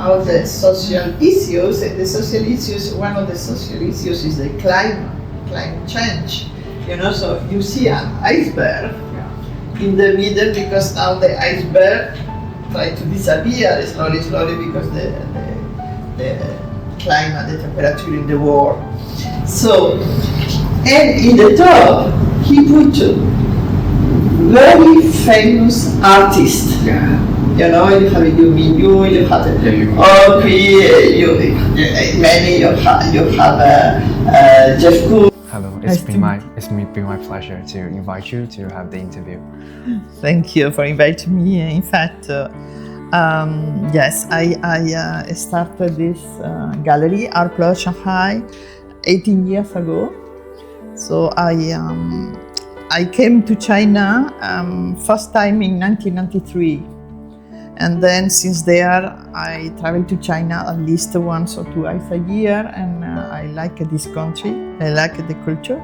about the social issues. The social issues, one of the social issues is the climate change. So you see an iceberg in the middle because now the iceberg try to disappear slowly because the climate, the temperature in the world. So, and in the top, he put very famous artists. Yeah. You have Yu Minyu, you have Opie, you have Jeff Koons. Hello, it's been my pleasure to invite you to have the interview. Thank you for inviting me. In fact, yes, I started this gallery, Art Plus Shanghai, 18 years ago. So I came to China first time in 1993. And then since there, I travel to China at least once or twice a year, and I like this country, I like the culture.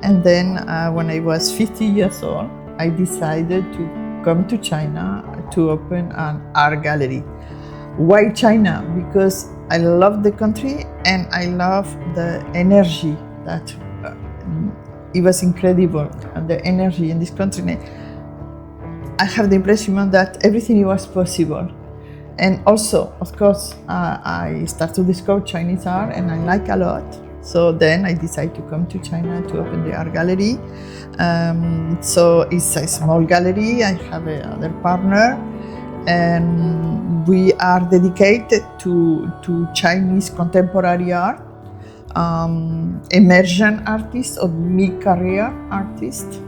And then when I was 50 years old, I decided to come to China to open an art gallery. Why China? Because I love the country and I love the energy that it was incredible, the energy in this country. I have the impression that everything was possible. And also, of course, I started to discover Chinese art and I like a lot. So then I decided to come to China to open the art gallery. So it's a small gallery. I have another partner and we are dedicated to Chinese contemporary art, emergent artists or mid-career artists.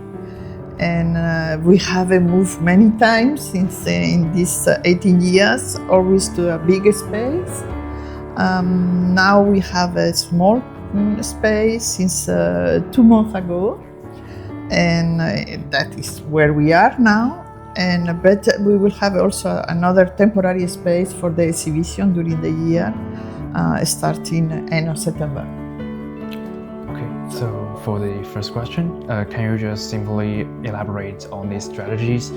And we have moved many times since in these 18 years, always to a bigger space. Now we have a small space since 2 months ago, and that is where we are now. But we will have also another temporary space for the exhibition during the year, starting end of September. So for the first question, can you just simply elaborate on the strategies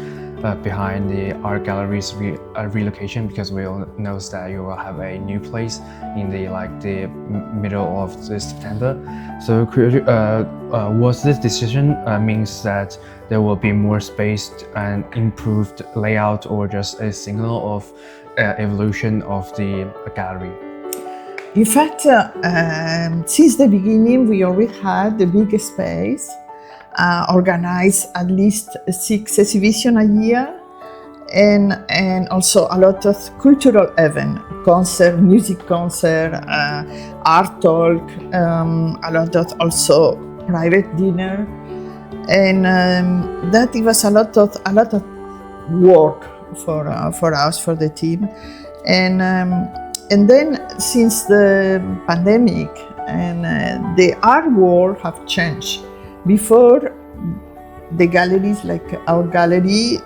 behind the art gallery's relocation? Because we all know that you will have a new place in the middle of September. So could you, was this decision means that there will be more space and improved layout, or just a signal of evolution of the gallery? In fact, since the beginning, we already had the big space, organized at least 6 exhibitions a year, and also a lot of cultural events, concert, music concert, art talk, a lot of also private dinner, and that it was a lot of work for us, for the team, and then since the pandemic and the art world have changed. Before, the galleries like our gallery,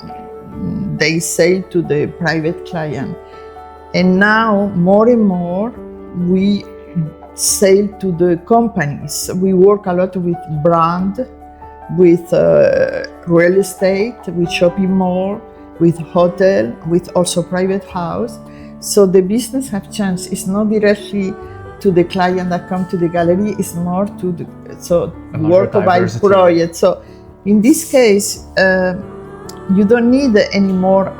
they sell to the private client. And now more and more we sell to the companies. We work a lot with brand, with real estate, with shopping mall, with hotel, with also private house. So the business have changed. It's not directly to the client that come to the gallery. It's more to the work by project. So in this case, you don't need any more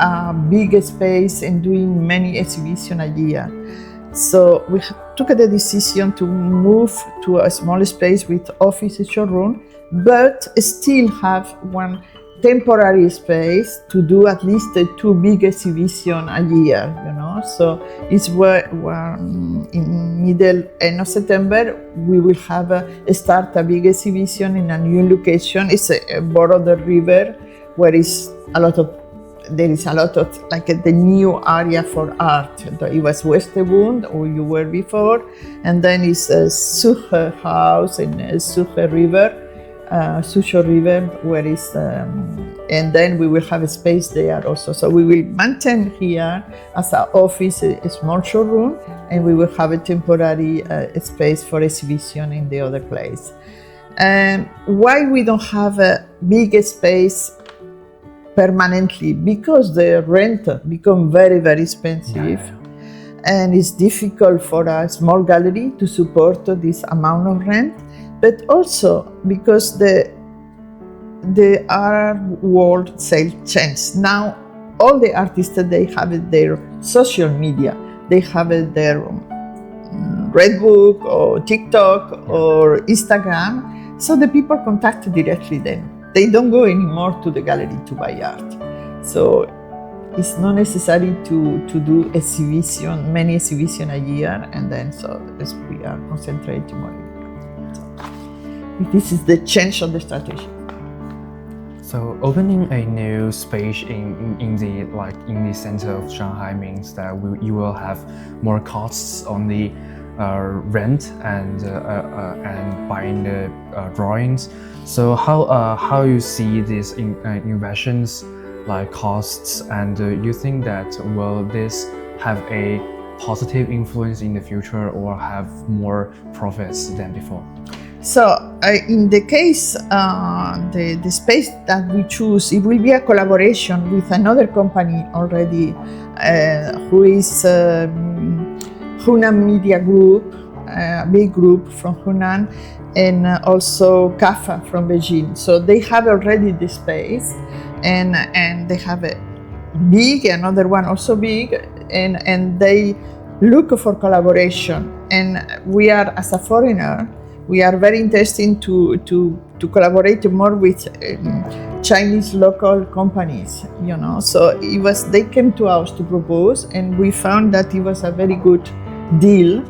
big space and doing many exhibitions a year. So we took the decision to move to a small space with office showroom, but still have one temporary space to do at least 2 big exhibitions a year, So it's where in end of September we will have start a big exhibition in a new location. It's border the river, where there is a lot of like the new area for art. It was Westerbund, or you were before, and then it's Suche House and Suche River. Susho River, where is, and then we will have a space there also. So we will maintain here as an office, a small showroom, and we will have a temporary space for exhibition in the other place. And why we don't have a big space permanently? Because the rent become very, very expensive. and it's difficult for a small gallery to support this amount of rent, but also because the art world sale changed. Now all the artists, they have their social media, they have their Redbook or TikTok or Instagram, so the people contact directly them. They don't go anymore to the gallery to buy art. So it's not necessary to do many exhibitions a year, and then so we are concentrating more. So this is the change of the strategy. So opening a new space in the center of Shanghai means that you will have more costs on the rent and buying the drawings. So how you see these innovations like costs, and you think that will this have a positive influence in the future or have more profits than before? So in the case, the space that we choose, it will be a collaboration with another company already, who is Hunan Media Group, a big group from Hunan, and also CAFA from Beijing. So they have already the space, and they have a big, another one also big, and they look for collaboration. And we are, as a foreigner, we are very interested to collaborate more with Chinese local companies, you know. So they came to us to propose, and we found that it was a very good deal.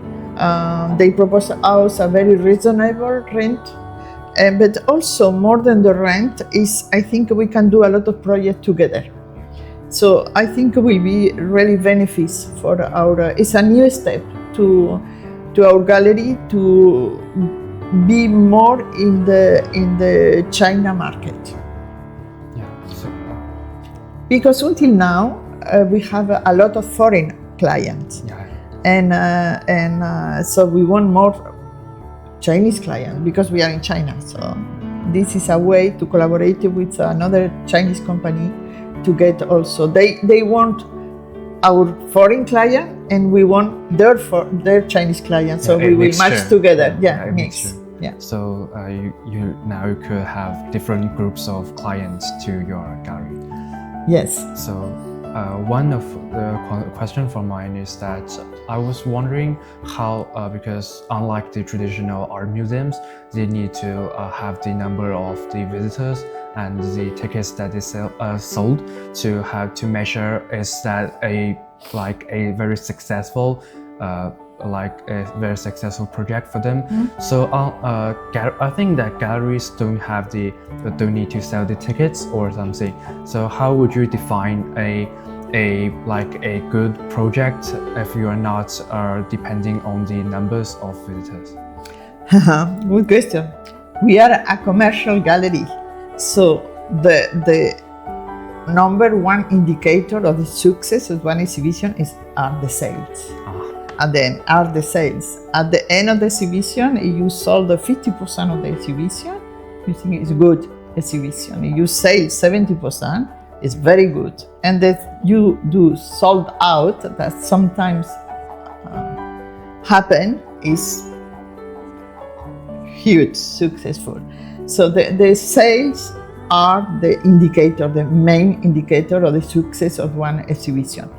They proposed us a very reasonable rent, but also more than the rent is, I think we can do a lot of projects together. So I think it will be really benefits for it's a new step to our gallery to be more in the China market. Yeah. So, because until now we have a lot of foreign clients. yeah. And so we want more Chinese clients because we are in China. So this is a way to collaborate with another Chinese company to get also, they want our foreign client and we want their Chinese client. So we will match together. Yeah, mix. Yeah. So you now could have different groups of clients to your gallery. Yes. So one of the question from mine is that I was wondering how, because unlike the traditional art museums, they need to have the number of the visitors and the tickets that they sold to have to measure is that a very successful project for them. Mm-hmm. So I think that galleries don't need to sell the tickets or something. So how would you define a good project if you are not depending on the numbers of visitors? Good question. We are a commercial gallery, so the number one indicator of the success of one exhibition are the sales. And then are the sales. At the end of the exhibition, if you sold 50% of the exhibition, you think it's good exhibition. If you sell 70%, it's very good. And that you do sold out, that sometimes happen, is huge, successful. So the sales are the indicator, the main indicator of the success of one exhibition.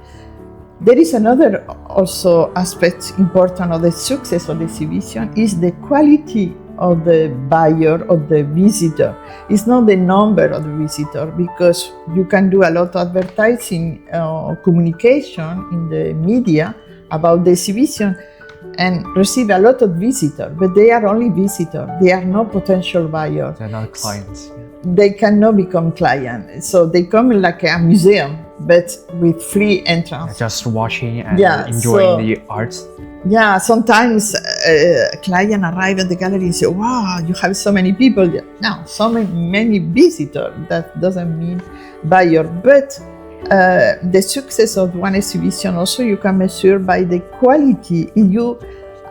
There is another also aspect important of the success of the exhibition is the quality of the buyer, of the visitor. It's not the number of the visitor, because you can do a lot of advertising communication in the media about the exhibition and receive a lot of visitors, but they are only visitors. They are not potential buyers. They're not clients. They cannot become clients. So they come like a museum, but with free entrance. Just watching and enjoying the art. Yeah, sometimes a client arrive at the gallery and say, wow, you have so many people there. No, so many visitors. That doesn't mean buyer. But the success of one exhibition also you can measure by the quality. If you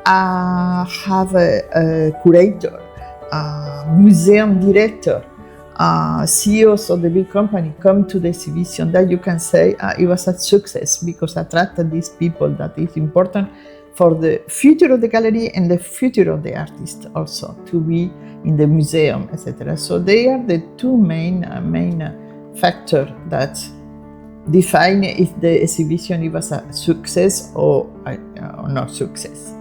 have a curator, a museum director, CEOs of the big company come to the exhibition, that you can say it was a success because attracted these people that is important for the future of the gallery and the future of the artist also to be in the museum, etc. So they are the two main factors that define if the exhibition it was a success or not success.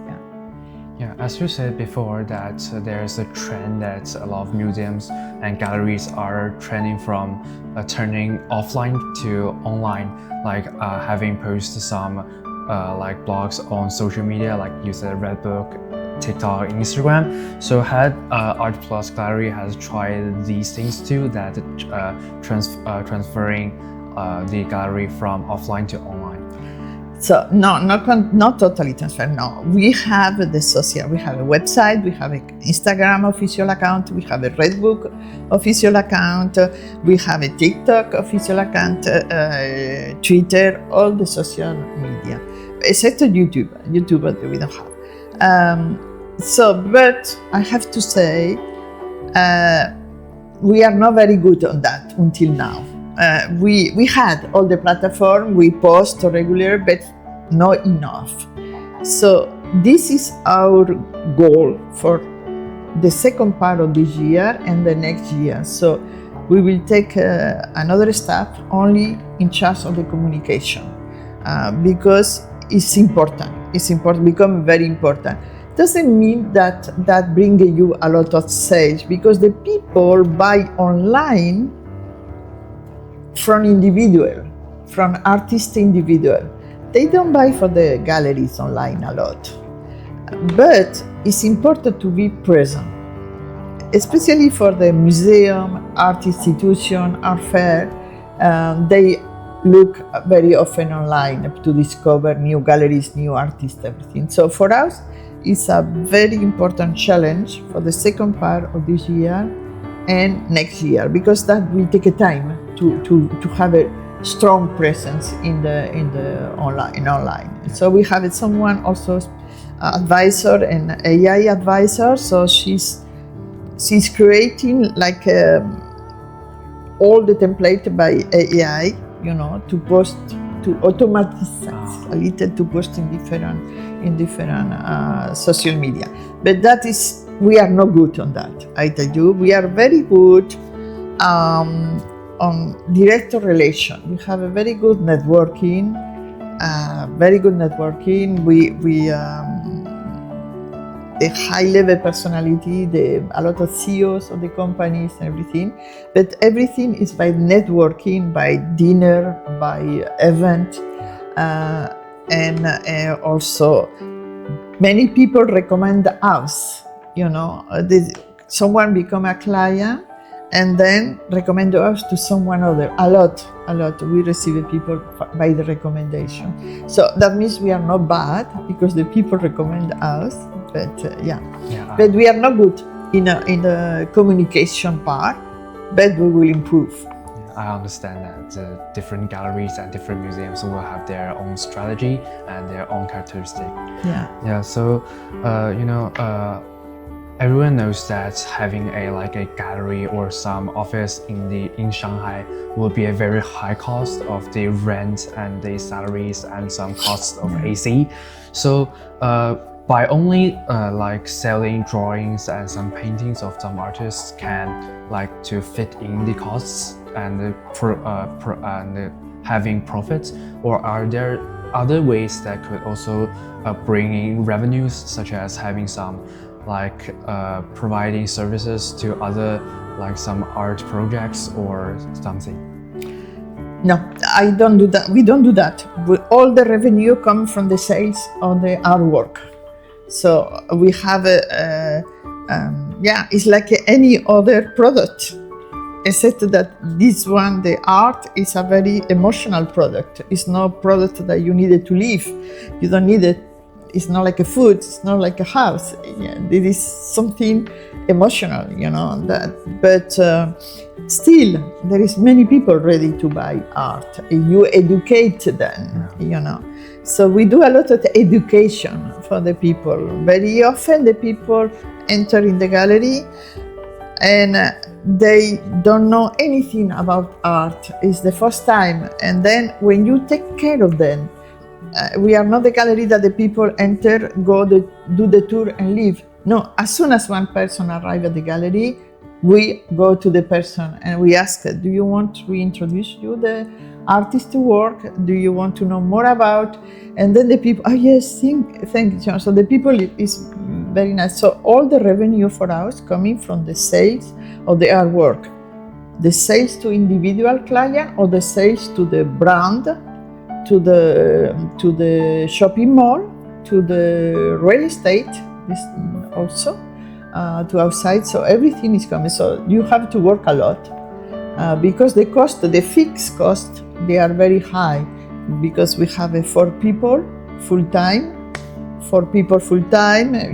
Yeah, as you said before, that there's a trend that a lot of museums and galleries are trending from turning offline to online, like having posted some like blogs on social media, like you said, Redbook, TikTok, Instagram. So had Art Plus Gallery has tried these things too, that transferring the gallery from offline to online. So no, not totally transfer. No, we have the social. We have a website. We have an Instagram official account. We have a Redbook official account. We have a TikTok official account. Twitter, all the social media, except YouTube. YouTube we don't have. But I have to say, we are not very good on that until now. We had all the platform, we post regular, but not enough. So this is our goal for the second part of this year and the next year. So we will take another step only in charge of the communication because it's important. It's important, become very important. Doesn't mean that brings you a lot of sales because the people buy online from individual, from artist individual. They don't buy for the galleries online a lot. But it's important to be present, especially for the museum, art institution, art fair. They look very often online to discover new galleries, new artists, everything. So for us, it's a very important challenge for the second part of this year and next year, because that will take a time to have a strong presence in the online. So we have someone also advisor and AI advisor. So she's creating like all the template by AI, to post, to automatize a little, to post in different social media. But we are not good on that. I tell you, we are very good on direct relation. We have a very good networking. We the high-level personality, a lot of CEOs of the companies and everything. But everything is by networking, by dinner, by event, and also many people recommend us. Someone become a client and then recommend us to someone other. A lot. We receive people by the recommendation. So that means we are not bad because the people recommend us. But but we are not good in the communication part. But we will improve. I understand that different galleries and different museums will have their own strategy and their own characteristic. Yeah. So everyone knows that having a gallery or some office in Shanghai will be a very high cost of the rent and the salaries and some costs of AC. So by only selling drawings and some paintings of some artists can to fit in the costs and having profits, or are there other ways that could also bring in revenues, such as having some providing services to other some art projects or something? No, I don't do that. We don't do that. All the revenue comes from the sales of the artwork. So we have it's like any other product, except that this one, the art, is a very emotional product. It's not a product that you needed to live. You don't need it. It's not like a food. It's not like a house. It is something emotional, But still, there is many people ready to buy art. You educate them, So we do a lot of education for the people. Very often the people enter in the gallery and they don't know anything about art. It's the first time. And then when you take care of them, we are not the gallery that the people enter, do the tour and leave. No, as soon as one person arrives at the gallery, we go to the person and we ask, do you want we introduce you the artist to work? Do you want to know more about? And then the people, oh yes, thank you. So the people is very nice. So all the revenue for us coming from the sales of the artwork, the sales to individual client or the sales to the brand, to the shopping mall, to the real estate, this also to outside. So everything is coming. So you have to work a lot because the fixed cost, they are very high because we have 4 people full time.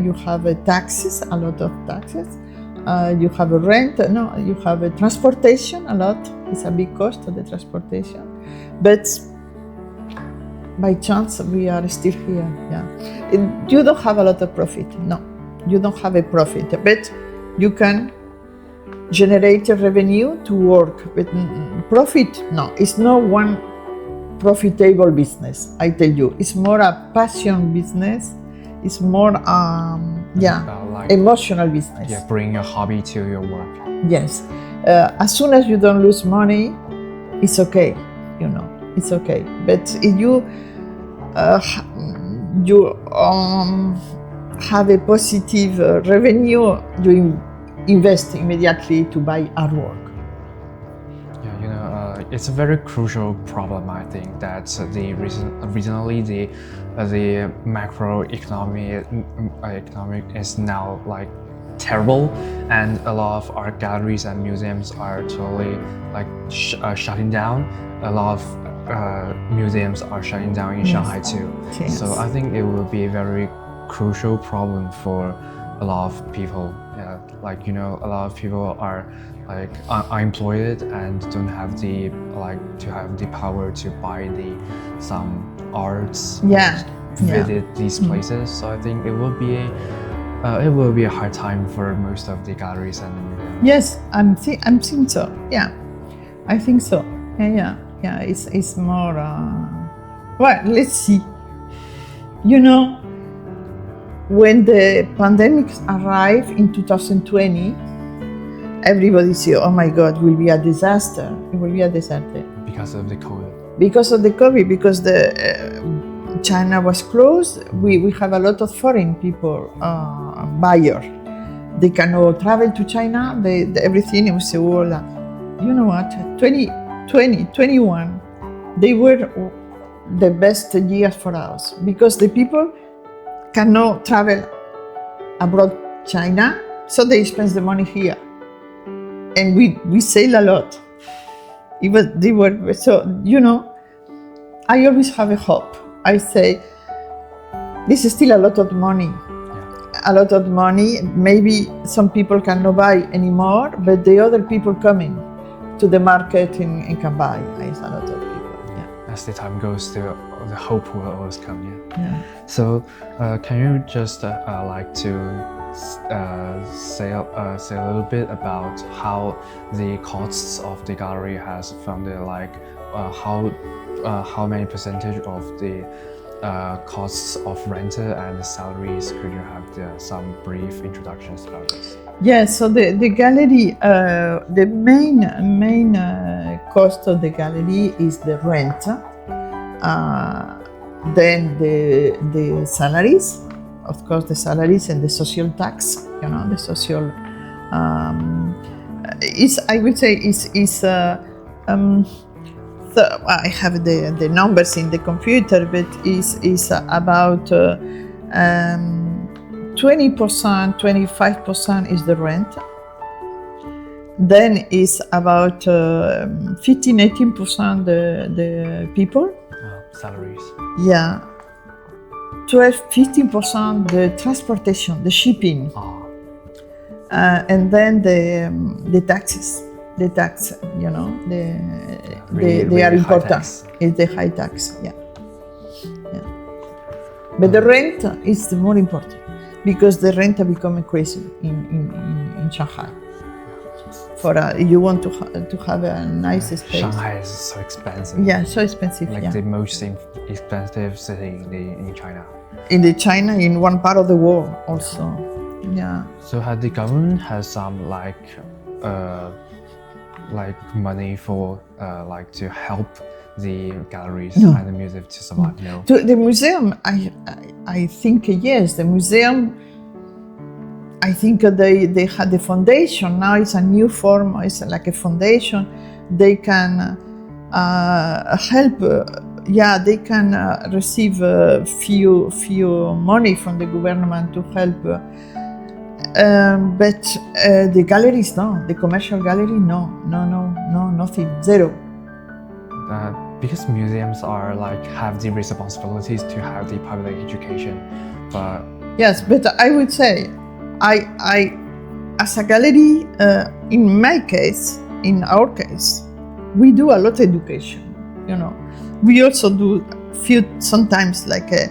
You have taxes, a lot of taxes. You have a rent. No, you have a transportation. A lot. It's a big cost of the transportation, but by chance we are still here. Yeah, you don't have a lot of profit. No, you don't have a profit, but you can generate a revenue to work. But profit, no, it's not one profitable business. I tell you, it's more a passion business. It's more, emotional business. Yeah, bring your hobby to your work. Yes, as soon as you don't lose money, it's okay. You know, it's okay. But if you have a positive revenue, you invest immediately to buy artwork. Yeah, it's a very crucial problem. I think that regionally the macroeconomic is now like terrible, and a lot of art galleries and museums are totally like shutting down. A lot of museums are shutting down in Shanghai too. Yes. So I think it will be a very crucial problem for a lot of people. Yeah, like a lot of people are like unemployed and don't have the power to buy some arts. Visit these places. So I think it will be a hard time for most of the galleries and the museums. Yes, I'm thinking so. Yeah, I think so. Yeah. It's more. Well, let's see. When the pandemic arrived in 2020, everybody said, "Oh my God, it will be a disaster. It will be a disaster." Because of the COVID. Because China was closed. We have a lot of foreign people buyers. They cannot travel to China. Everything was all. You know what? 2021, they were the best years for us because the people cannot travel abroad China, so they spend the money here, and we sell a lot. They were so I always have a hope. I say this is still a lot of money. A lot of money. Maybe some people cannot buy anymore, but the other people coming to the market and can buy. It's a lot of people. Yeah. As the time goes, the hope will always come. Yeah. So, can you just say a little bit about how the costs of the gallery has from the how many percentage of the costs of rental and the salaries? Could you have some brief introductions about this? Yes, so the gallery, the main cost of the gallery is the rent, then the salaries, of course, the salaries and the social tax. The social. I would say so I have the numbers in the computer, but is about 20%, 25% is the rent. Then is about 15-18% the people. Salaries. Yeah. 12-15% the transportation, the shipping. And then the taxes. The tax, they are important. It's the high tax, yeah. But the rent is the more important because the rent become crazy in Shanghai. For you want to have a nice space. Shanghai is so expensive. Yeah, so expensive. Like yeah. the most expensive city in China. In China, in one part of the world also. Yeah. So has the government has some money for to help the galleries and the museum to survive? No. The museum, I think yes. The museum, I think they had the foundation. Now it's a new form. It's like a foundation. They can help. They can receive few money from the government to help. But the galleries, no. The commercial gallery, no, nothing, zero. Because museums are have the responsibilities to have the public education, but yes, but I would say, I as a gallery, in my case, in our case, we do a lot of education. We also do sometimes like a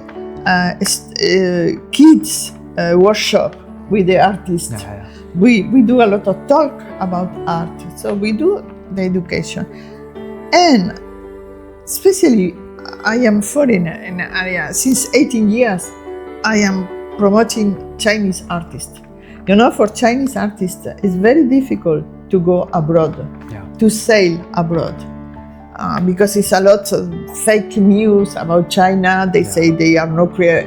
kids workshop with the artists. Yeah. We do a lot of talk about art, so we do the education. And especially, I am foreigner in the area. Since 18 years, I am promoting Chinese artists. For Chinese artists, it's very difficult to go abroad, to sail abroad. Because it's a lot of fake news about China. They say they are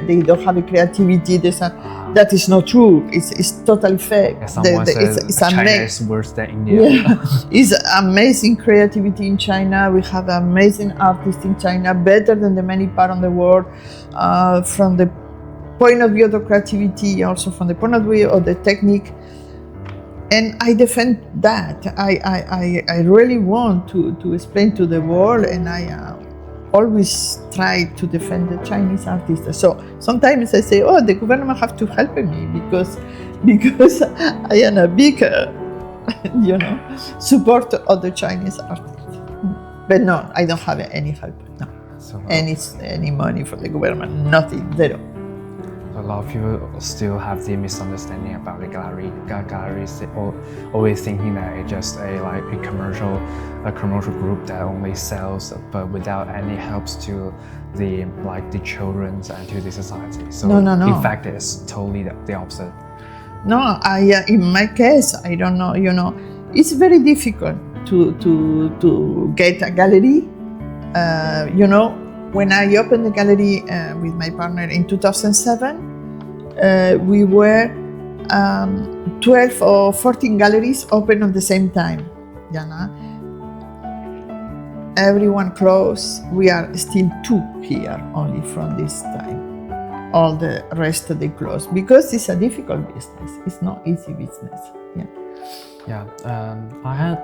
they don't have a creativity. That is not true. It's totally fake. Someone says China is worse than India. Yeah. It's amazing creativity in China. We have amazing artists in China, better than the many parts of the world, from the point of view of the creativity, also from the point of view of the technique. And I defend that. I really want to explain to the world, and I always try to defend the Chinese artists. So sometimes I say, the government have to help me because I am a big, support of the Chinese artists. But no, I don't have any help. No, any money from the government. Nothing. Zero. A lot of people still have the misunderstanding about the gallery. Galleries always thinking that it's just a commercial group that only sells, but without any helps to the children and to the society. So no. In fact, it's totally the opposite. No, in my case, I don't know. It's very difficult to get a gallery. When I opened the gallery with my partner in 2007, we were 12 or 14 galleries open at the same time. Everyone closed. We are still 2 here only from this time. All the rest they closed because it's a difficult business. It's not easy business. I had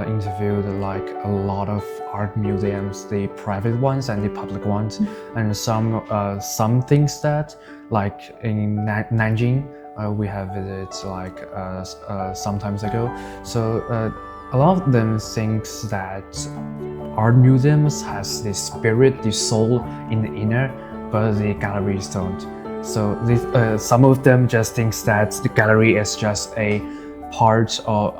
interviewed a lot of art museums, the private ones and the public ones, and some things that in Nanjing we have visited some times ago. So a lot of them thinks that art museums has the spirit, the soul in the inner, but the galleries don't. So some of them just thinks that the gallery is just a part of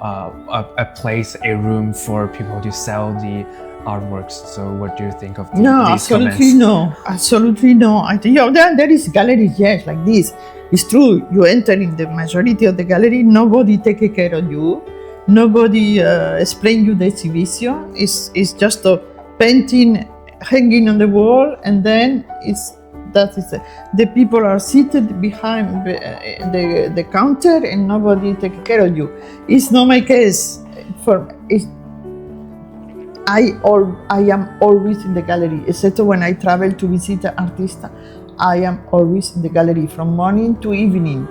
a place, a room for people to sell the artworks. So what do you think of these absolutely comments? Absolutely no. I think there is galleries, yes, like this. It's true. You enter in the majority of the gallery, nobody take care of you, nobody explain you the exhibition. It's just a painting hanging on the wall, and then the people are seated behind the counter and nobody take care of you. It's not my case. I am always in the gallery, except when I travel to visit an artist. I am always in the gallery from morning to evening.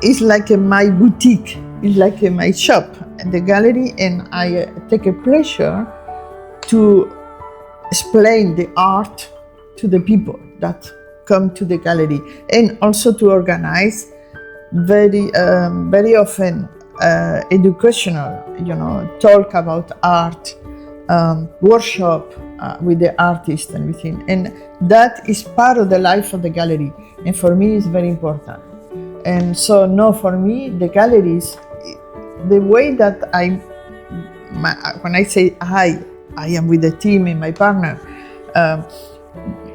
It's like my boutique. It's like my shop in the gallery, and I take a pleasure to explain the art to the people that come to the gallery, and also to organize very often educational, talk about art, workshop with the artist and everything, and that is part of the life of the gallery, and for me it's very important. And so no, for me the galleries, the way that when I say I am with the team and my partner,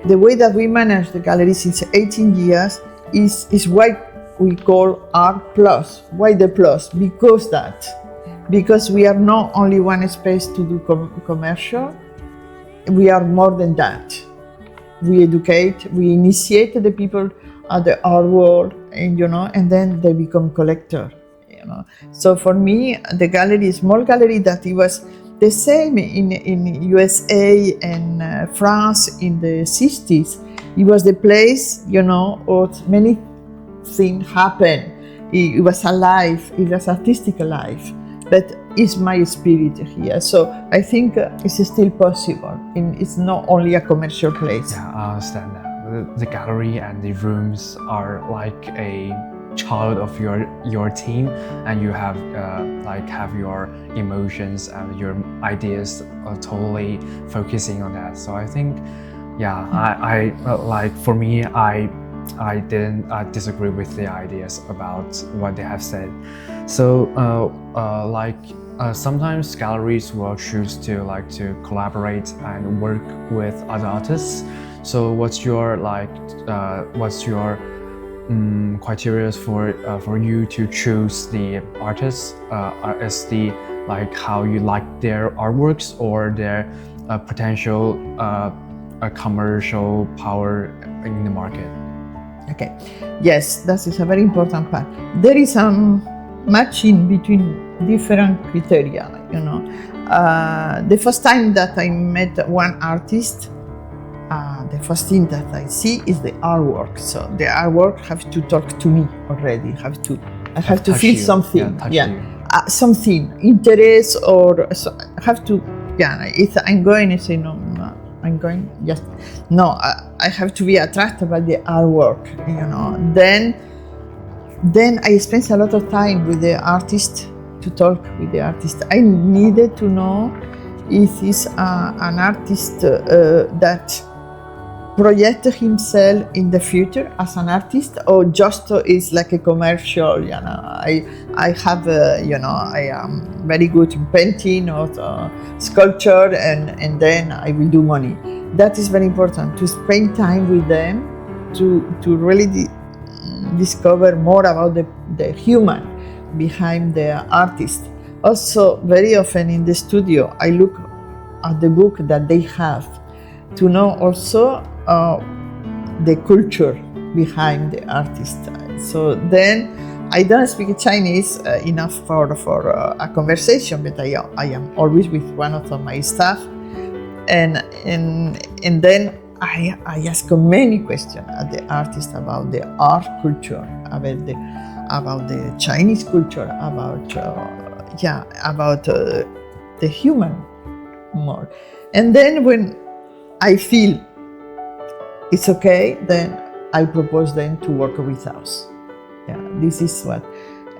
the way that we manage the gallery since 18 years is what we call R+. Why the plus? Because we are not only one space to do commercial, we are more than that. We educate, we initiate the people at the art world, and then they become collector. So for me, the gallery, small gallery, that it was the same in USA and France in the 60s. It was the place, or many things happened. It was alive, it was artistic alive. But it's my spirit here. So I think it's still possible. It's not only a commercial place. Yeah, I understand that. The gallery and the rooms are like a child of your team, and you have have your emotions and your ideas totally focusing on that. So I think, I like, for me, I didn't disagree with the ideas about what they have said. So sometimes galleries will choose to collaborate and work with other artists. So what's your criteria for you to choose the artists? Is the how you like their artworks or their potential commercial power in the market? Okay, yes, that is a very important part. There is some matching between different criteria. The first time that I met one artist, the first thing that I see is the artwork. So the artwork have to talk to me already. I have to feel something. Something, interest, or so I have to. If I'm going and say no, I'm going. Yes, no. I have to be attracted by the artwork. Then I spent a lot of time with the artist to talk with the artist. I needed to know if he's an artist that project himself in the future as an artist, or just is like a commercial. I have I am very good in painting or sculpture, and then I will do money. That is very important, to spend time with them, to really discover more about the human behind the artist. Also, very often in the studio, I look at the book that they have, to know also the culture behind the artist. So then I don't speak Chinese enough for a conversation, but I am always with one of my staff, and then I ask many questions at the artist about the art culture, about the Chinese culture, about the human more. And then when I feel it's okay, then I propose them to work with us. This is what.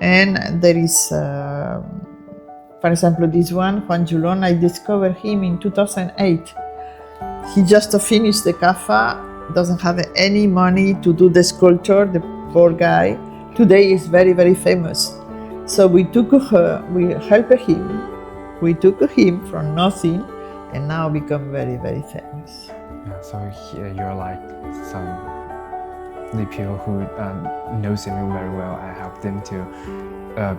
And there is, for example, this one, Juan Julon, I discovered him in 2008. He just finished the CAFA, doesn't have any money to do the sculpture, the poor guy. Today is very, very famous. So we helped him. We took him from nothing, and now become very, very famous. Yeah, so here you're like the people who knows him very well and help them to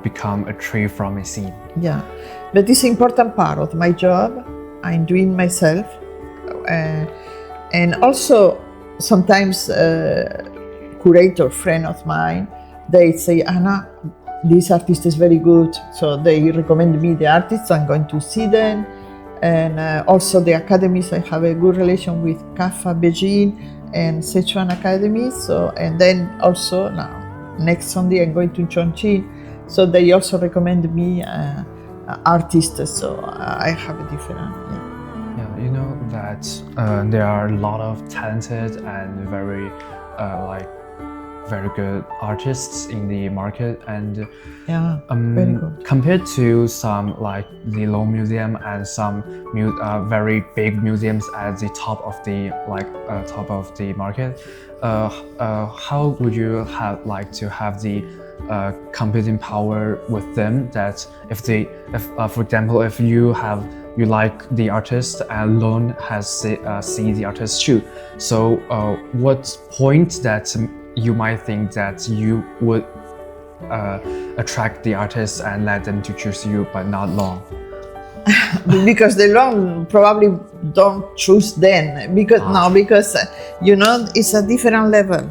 become a tree from a seed. Yeah, but this important part of my job I'm doing myself, and also sometimes curator friend of mine, they say, Anna, this artist is very good, so they recommend me the artists. I'm going to see them. And also the academies, I have a good relation with CAFA Beijing and Sichuan Academy. So, and then also now, next Sunday, I'm going to Chongqing. So they also recommend me artists. So I have a different. Yeah, you know that there are a lot of talented and very good artists in the market, and very good. Compared to some like the Low Museum and some very big museums at the top of the market, how would you have to have the competing power with them. That if for example, if you like the artist and Lone has see the artist too. So what point that you might think that you would attract the artists and let them to choose you, but not Lone? Because the Lone probably don't choose them. Because it's a different level.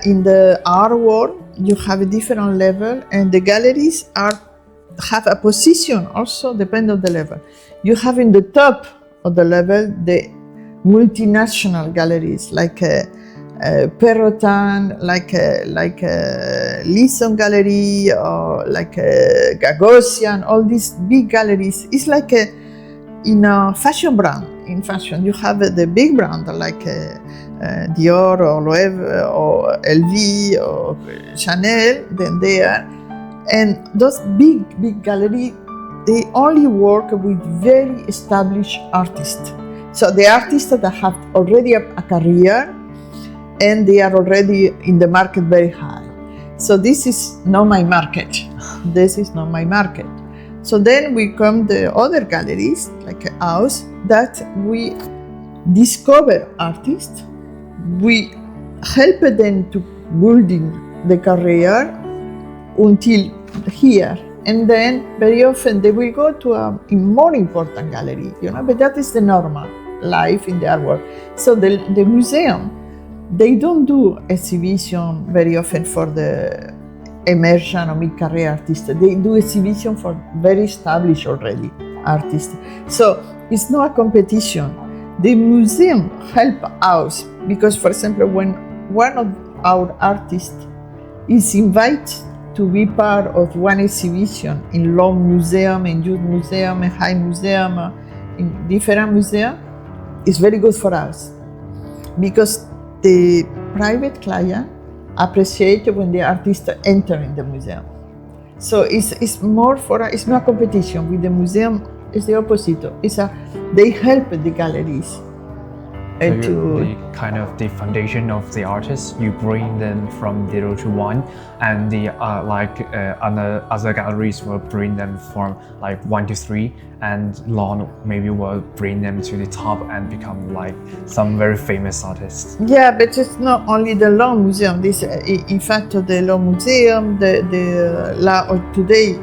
In the art world, you have a different level, and the galleries have a position also depending on the level. You have in the top of the level the multinational galleries like Perrotin, like Lisson Gallery, or like Gagosian. All these big galleries. It's like in a fashion brand. In fashion, you have the big brand like Dior or Loewe or LV or Chanel. Then there, and those big galleries, they only work with very established artists. So the artists that have already a career and they are already in the market very high. So this is not my market. This is not my market. So then we come the other galleries like ours that we discover artists. We help them to building the career until here. And then very often they will go to a more important gallery, but that is the normal life in the art world. So the museum, they don't do exhibition very often for the emerging or mid-career artists. They do exhibition for very established already artists. So it's not a competition. The museum help us because, for example, when one of our artists is invited to be part of one exhibition in Long Museum, in Youth Museum, in High Museum, in different museums, it's very good for us because the private client appreciate when the artist enter in the museum. So it's more for it's not competition with the museum. It's the opposite. They help the galleries. So the kind of the foundation of the artist, you bring them from 0 to 1, and the other galleries will bring them from like 1 to 3, and Lone maybe will bring them to the top and become like some very famous artists. Yeah, but it's not only the Lone Museum. This, in fact, the Lone Museum, today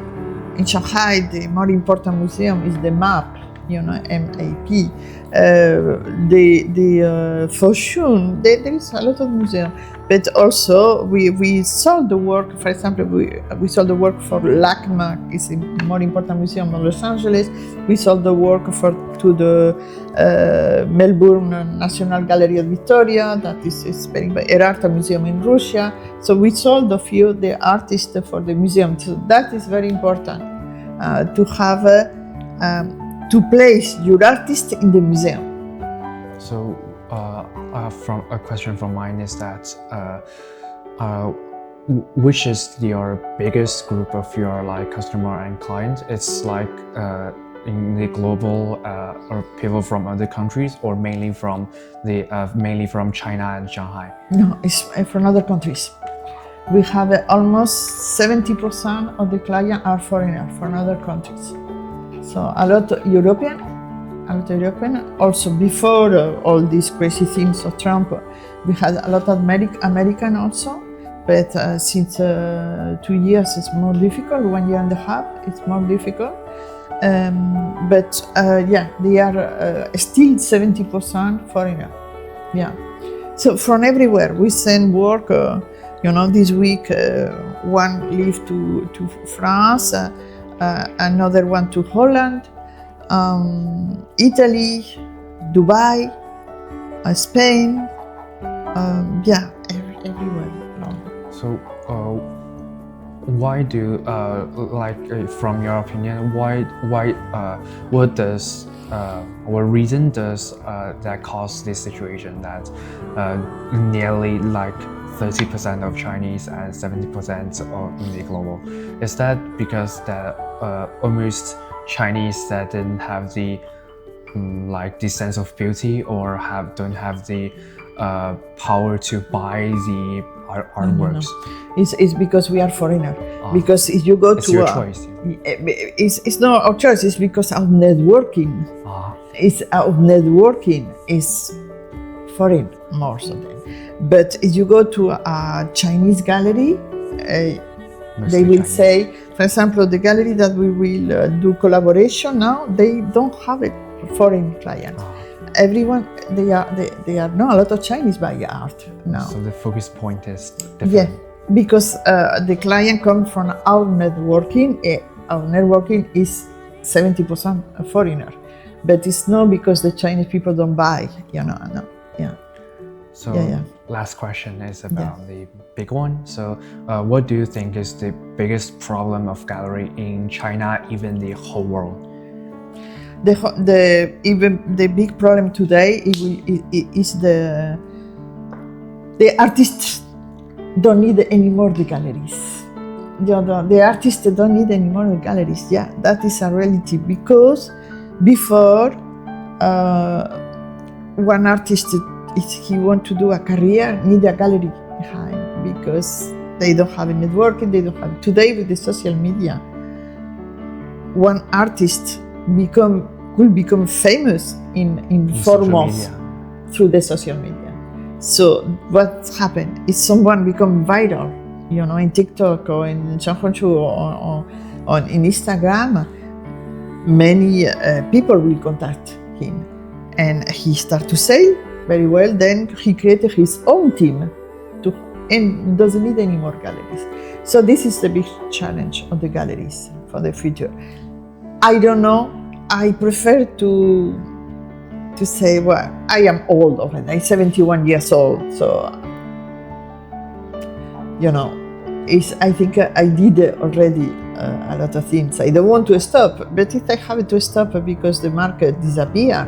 in Shanghai, the more important museum is the MAP. MAP. The Fortune, there is a lot of museums, but also we sold the work. For example, we sold the work for LACMA, it's a more important museum in Los Angeles. We sold the work to the Melbourne National Gallery of Victoria, that is an art museum in Russia. So we sold a few the artists for the museum. So that is very important to have to place your artist in the museum. So, from a question from mine is that, which is your biggest group of your like customer and client? It's like in the global or people from other countries, or mainly from China and Shanghai? No, it's from other countries. We have almost 70% of the clients are foreigners from other countries. So a lot of European. Also before all these crazy things of Trump, we had a lot of American also. But since 2 years, it's more difficult. 1 year and a half, it's more difficult. They are still 70% foreigner. Yeah. So from everywhere we send work. This week one leave to France. Another one to Holland, Italy, Dubai, Spain, everywhere. So, why do from your opinion, what reason does that cause this situation that nearly like 30% of Chinese and 70% in the global? Is that because that almost Chinese that didn't have the the sense of beauty, or don't have the power to buy the artworks? It's because we are foreigner. Because if you go it's to your choice. It's not our choice. It's because our networking. It's our networking is foreign more so than. But if you go to a Chinese gallery, they will say, for example, the gallery that we will do collaboration now, they don't have a foreign client. Everyone, they are no, a lot of Chinese buy art now. So the focus point is different. Yeah, because the client comes from our networking. Our networking is 70% foreigner, but it's not because the Chinese people don't buy. No. Yeah. So last question is about the big one. So what do you think is the biggest problem of gallery in China, even the whole world? The big problem today is the artists don't need anymore the galleries. The artists don't need anymore the galleries. Yeah, that is a reality, because before one artist, if he want to do a career, need a gallery behind, because they don't have a networking, they don't have. Today with the social media, one artist could become famous in 4 months through the social media. So what happened is someone become viral, in TikTok or in Xiaohongshu or in Instagram. Many people will contact him, and he start to sell very well. Then he created his own team and doesn't need any more galleries. So this is the big challenge of the galleries for the future. I don't know. I prefer to say, well, I am old already. I'm 71 years old, so I think I did already a lot of things. I don't want to stop, but if I have to stop because the market disappear,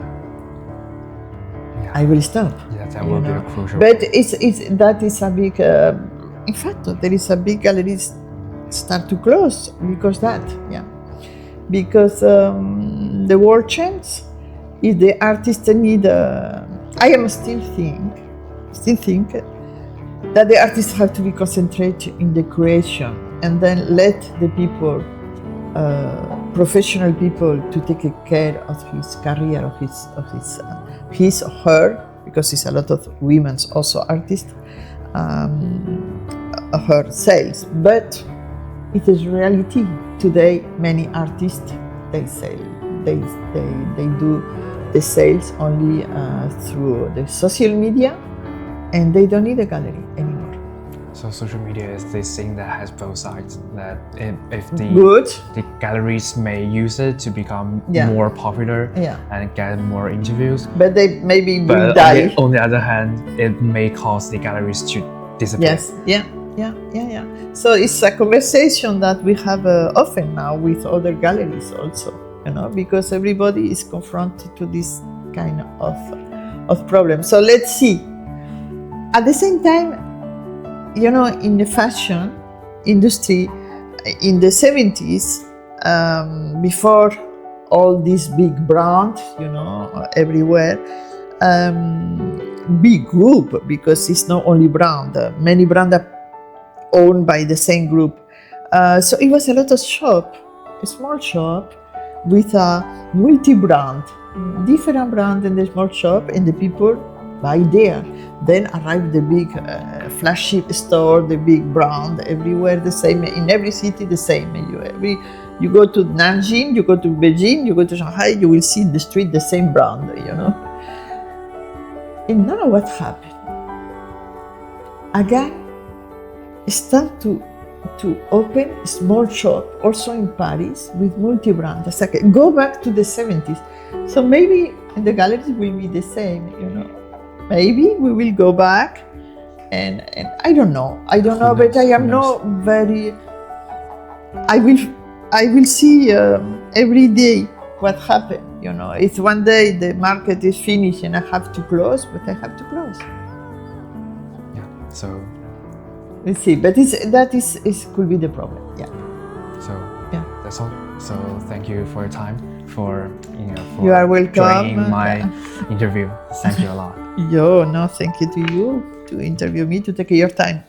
I will stop. Yeah, that will be a crucial. But that is a big. In fact, there is a big galleries start to close because that. Yeah. Because the world changes. If the artists need, I am still think that the artists have to be concentrated in the creation, and then let the people, professional people, to take care of his career, of his or her, because it's a lot of women's also artists, her sales. But it is reality. Today, many artists, they sell, they do the sales only through the social media, and they don't need a gallery anymore. So social media is this thing that has both sides. That if the galleries may use it to become more popular and get more interviews, but they maybe will die. On the other hand, it may cause the galleries to disappear. Yes. Yeah. So it's a conversation that we have often now with other galleries also, because everybody is confronted to this kind of problem. So let's see. At the same time, in the fashion industry, in the 70s, before all these big brands, everywhere, big group, because it's not only brand, many brands are owned by the same group. So it was a lot of shop, a small shop with a multi-brand, different brand in the small shop, and the people buy there. Then arrived the big flagship store, the big brand, everywhere the same, in every city the same. You go to Nanjing, you go to Beijing, you go to Shanghai, you will see in the street the same brand, And now what happened? Again, start to open a small shop also in Paris with multi-brand. Go back to the 70s. So maybe the galleries will be the same, Maybe we will go back, and I don't know, but I am not very. I will see every day what happened. It's one day the market is finished and I have to close, but I have to close. Yeah. So. Let's see, but that could be the problem. Yeah. So that's all. So thank you for your time, for you are welcome. Joining my interview. Thank you a lot. No, thank you to you to interview me, to take your time.